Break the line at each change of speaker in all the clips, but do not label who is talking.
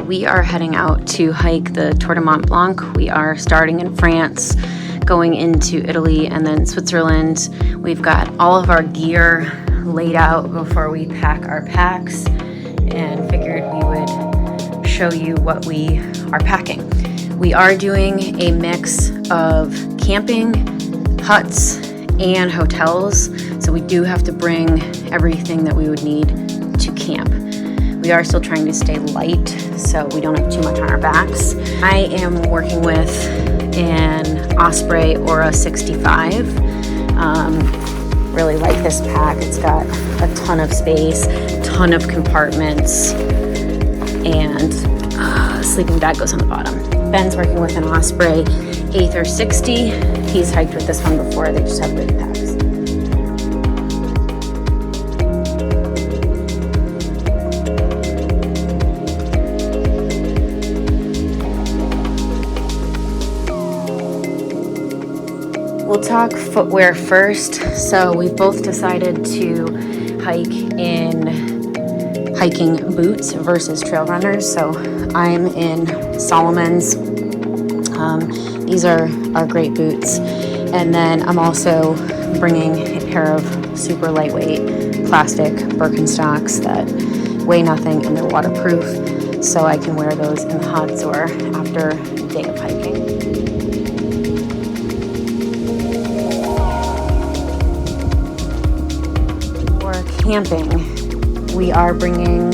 We are heading out to hike the Tour de Mont Blanc. We are starting in France, going into Italy and then Switzerland. We've got all of our gear laid out before we pack our packs and figured we would show you what we are packing. We are doing a mix of camping, huts, and hotels, so we do have to bring everything that we would need to camp. We are still trying to stay light, so we don't have too much on our backs. I am working with an Osprey Aura 65. Really like this pack. It's got a ton of space, ton of compartments, and sleeping bag goes on the bottom. Ben's working with an Osprey Aether 60. He's hiked with this one before. They just have big packs. We'll talk footwear first. So we both decided to hike in hiking boots versus trail runners. So I'm in Salomon's. These are great boots. And then I'm also bringing a pair of super lightweight plastic Birkenstocks that weigh nothing and they're waterproof. So I can wear those in the huts or after a day of hiking. Camping, we are bringing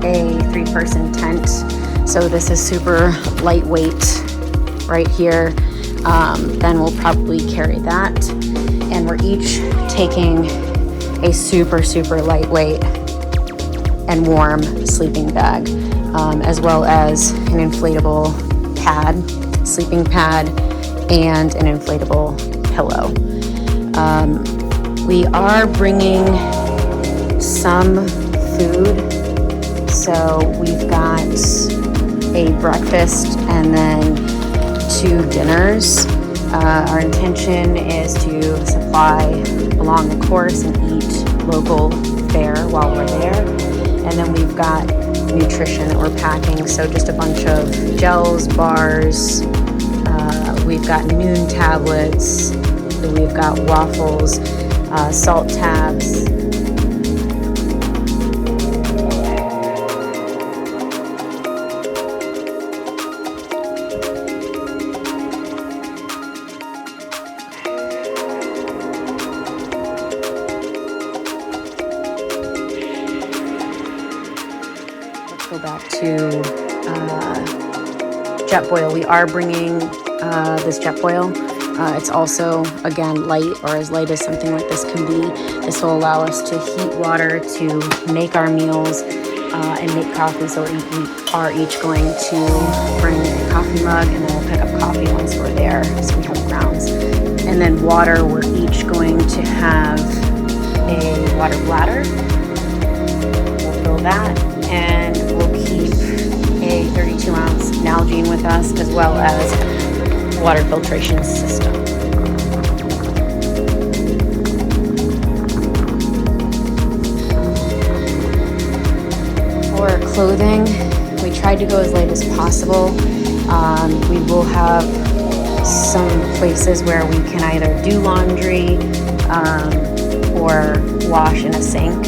a 3-person tent, so this is super lightweight right here. Ben will probably carry that, and we're each taking a super lightweight and warm sleeping bag, as well as an inflatable pad, sleeping pad, and an inflatable pillow. We are bringing some food, so we've got a breakfast and then 2 dinners. Our intention is to supply along the course and eat local fare while we're there, and then we've got nutrition that we're packing, so just a bunch of gels, bars, we've got Noon tablets, we've got waffles, salt tabs. Go back to Jetboil. We are bringing this Jetboil. It's also, again, light, or as light as something like this can be. This will allow us to heat water to make our meals and make coffee. So we are each going to bring a coffee mug, and then we'll pick up coffee once we're there, so we have grounds. And then water, we're each going to have a water bladder. We'll fill that, and we'll keep a 32-ounce Nalgene with us, as well as water filtration system. For clothing, we tried to go as light as possible. We will have some places where we can either do laundry or wash in a sink.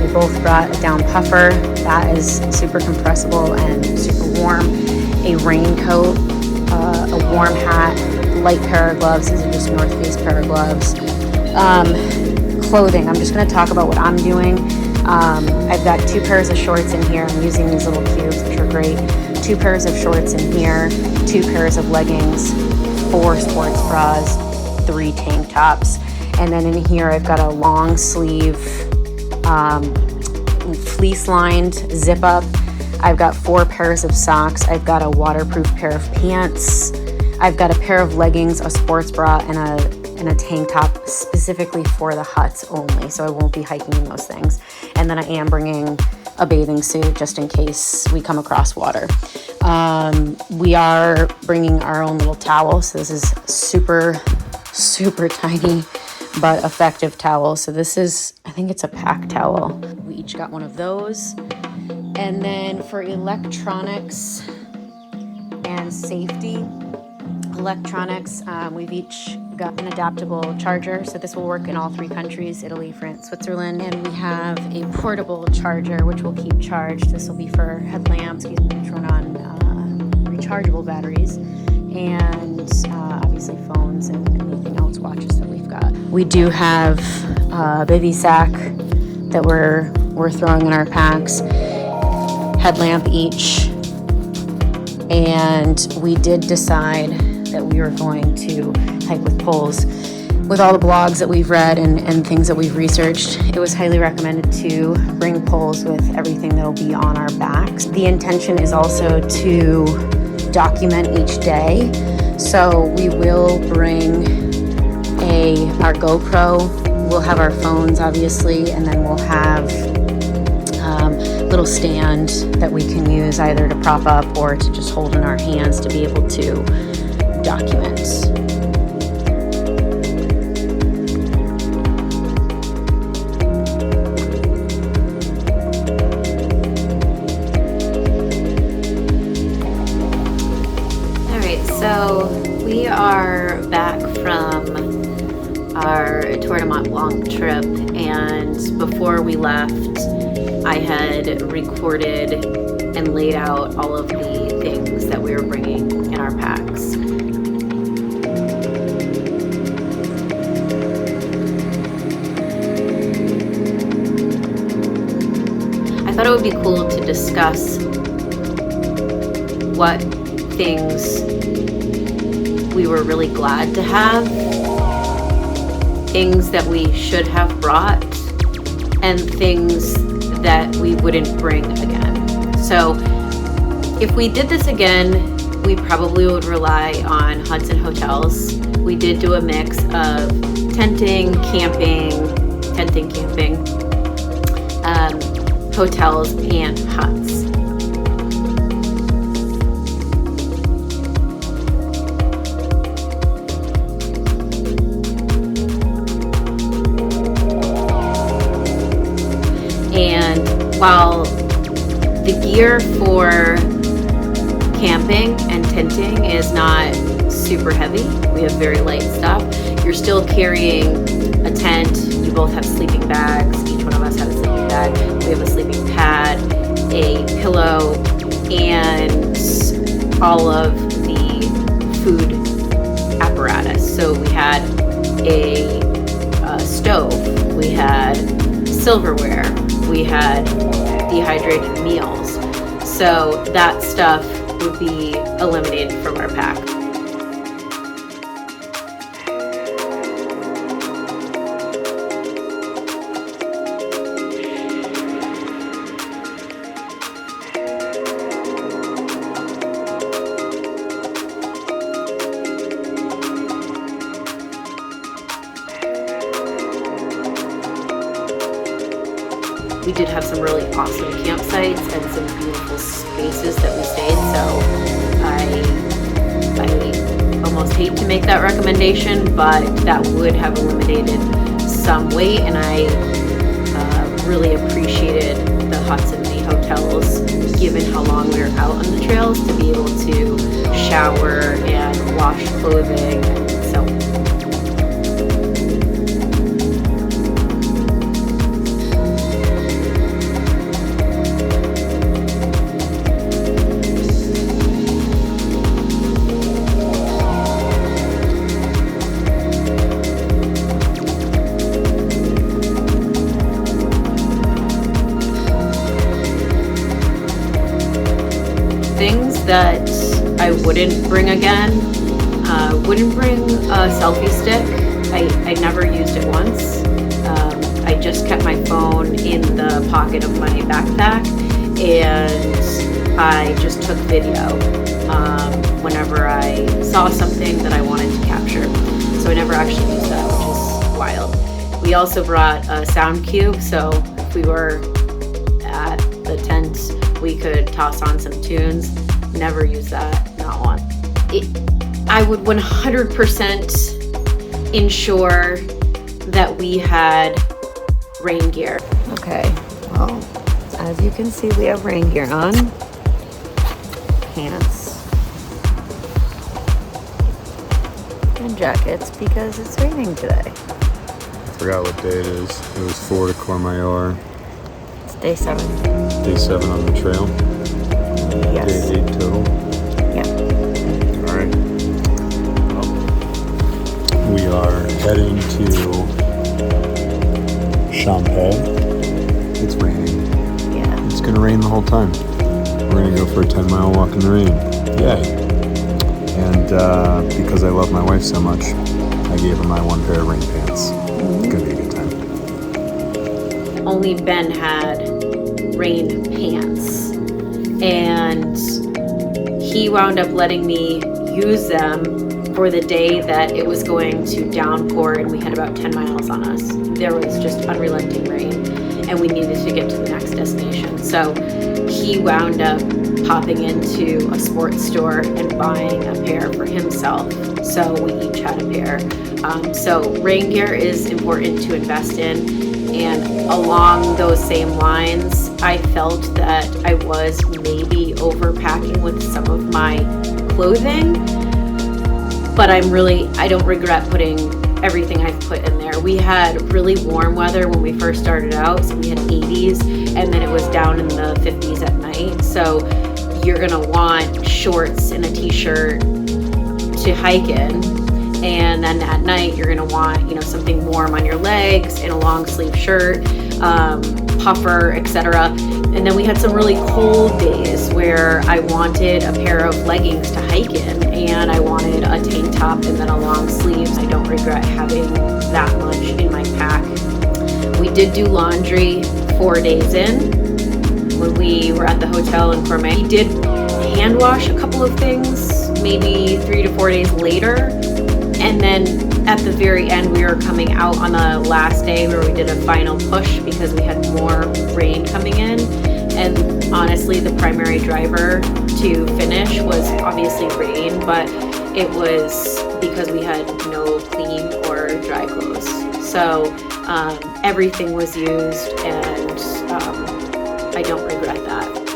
We both brought a down puffer that is super compressible and super warm, a raincoat, a warm hat, light pair of gloves. These are just North Face pair of gloves. Clothing, I'm just going to talk about what I'm doing. I've got 2 pairs of shorts in here. I'm using these little cubes, which are great. 2 pairs of shorts in here, 2 pairs of leggings, 4 sports bras, 3 tank tops. And then in here, I've got a long sleeve, fleece-lined zip-up. I've got 4 pairs of socks. I've got a waterproof pair of pants. I've got a pair of leggings, a sports bra, and a tank top specifically for the huts only. So I won't be hiking in those things. And then I am bringing a bathing suit just in case we come across water. We are bringing our own little towel. So this is super tiny but effective towel. So this is, I think it's a pack towel. We each got one of those. And then for electronics and safety, electronics, we've each got an adaptable charger, so this will work in all 3 countries, Italy, France, Switzerland. And we have a portable charger which will keep charged. This will be for headlamps, which run on rechargeable batteries, and obviously phones and anything else, watches that we've got. We do have a bivy sack that we're throwing in our packs, headlamp each, and we did decide that we were going to hike with poles. With all the blogs that we've read and things that we've researched, it was highly recommended to bring poles with everything that'll be on our backs. The intention is also to document each day, so we will bring our GoPro, we'll have our phones obviously, and then we'll have little stand that we can use either to prop up or to just hold in our hands to be able to document. So we are back from our Tour de Mont Blanc trip, and before we left, I had recorded and laid out all of the things that we were bringing in our packs. I thought it would be cool to discuss what things we were really glad to have, things that we should have brought, and things that we wouldn't bring again. So if we did this again, we probably would rely on Hudson hotels. We did do a mix of tenting, camping, hotels, and huts. And while the gear for camping and tenting is not super heavy, we have very light stuff, you're still carrying a tent. You both have sleeping bags. Each one of us had a sleeping bag. We have a sleeping pad, a pillow, and all of the food apparatus. So we had a stove, we had silverware, we had dehydrated meals. So that stuff would be eliminated from our pack. We did have some really awesome campsites and some beautiful spaces that we stayed, so I almost hate to make that recommendation, but that would have eliminated some weight, and I really appreciated the huts and the hotels, given how long we were out on the trails, to be able to shower and wash clothing and so on. Things that I wouldn't bring again, wouldn't bring a selfie stick. I never used it once. I just kept my phone in the pocket of my backpack, and I just took video whenever I saw something that I wanted to capture. So I never actually used that, which is wild. We also brought a sound cube, so if we were at the tent, we could toss on some tunes. Never use that, not one. I would 100% ensure that we had rain gear. Okay, well, as you can see, we have rain gear on, pants, and jackets because it's raining today.
Forgot what day it is. It was 4 to Courmayeur.
It's day 7.
Day 7 on the trail.
Yes.
Day 8 total.
Yeah.
All right. Well, we are heading to Champagne. It's raining.
Yeah.
It's going to rain the whole time. We're going to go for a 10-mile walk in the rain. Yay. And because I love my wife so much, I gave her my one pair of rain pants. It's going to be a good time.
Only Ben had rain pants, and he wound up letting me use them for the day that it was going to downpour and we had about 10 miles on us. There was just unrelenting rain and we needed to get to the next destination. So he wound up popping into a sports store and buying a pair for himself. So we each had a pair. So rain gear is important to invest in. And along those same lines, I felt that I was maybe overpacking with some of my clothing, but I don't regret putting everything I've put in there. We had really warm weather when we first started out, so we had 80s, and then it was down in the 50s at night. So you're gonna want shorts and a t-shirt to hike in. And then at night, you're gonna want, something warm on your legs and a long sleeve shirt, puffer, etc. And then we had some really cold days where I wanted a pair of leggings to hike in, and I wanted a tank top and then a long sleeves. I don't regret having that much in my pack. We did do laundry 4 days in when we were at the hotel in Courmayeur. We did hand wash a couple of things, maybe 3 to 4 days later. And then at the very end, we were coming out on the last day where we did a final push because we had more rain coming in. And honestly, the primary driver to finish was obviously rain, but it was because we had no clean or dry clothes. So everything was used, and I don't regret that.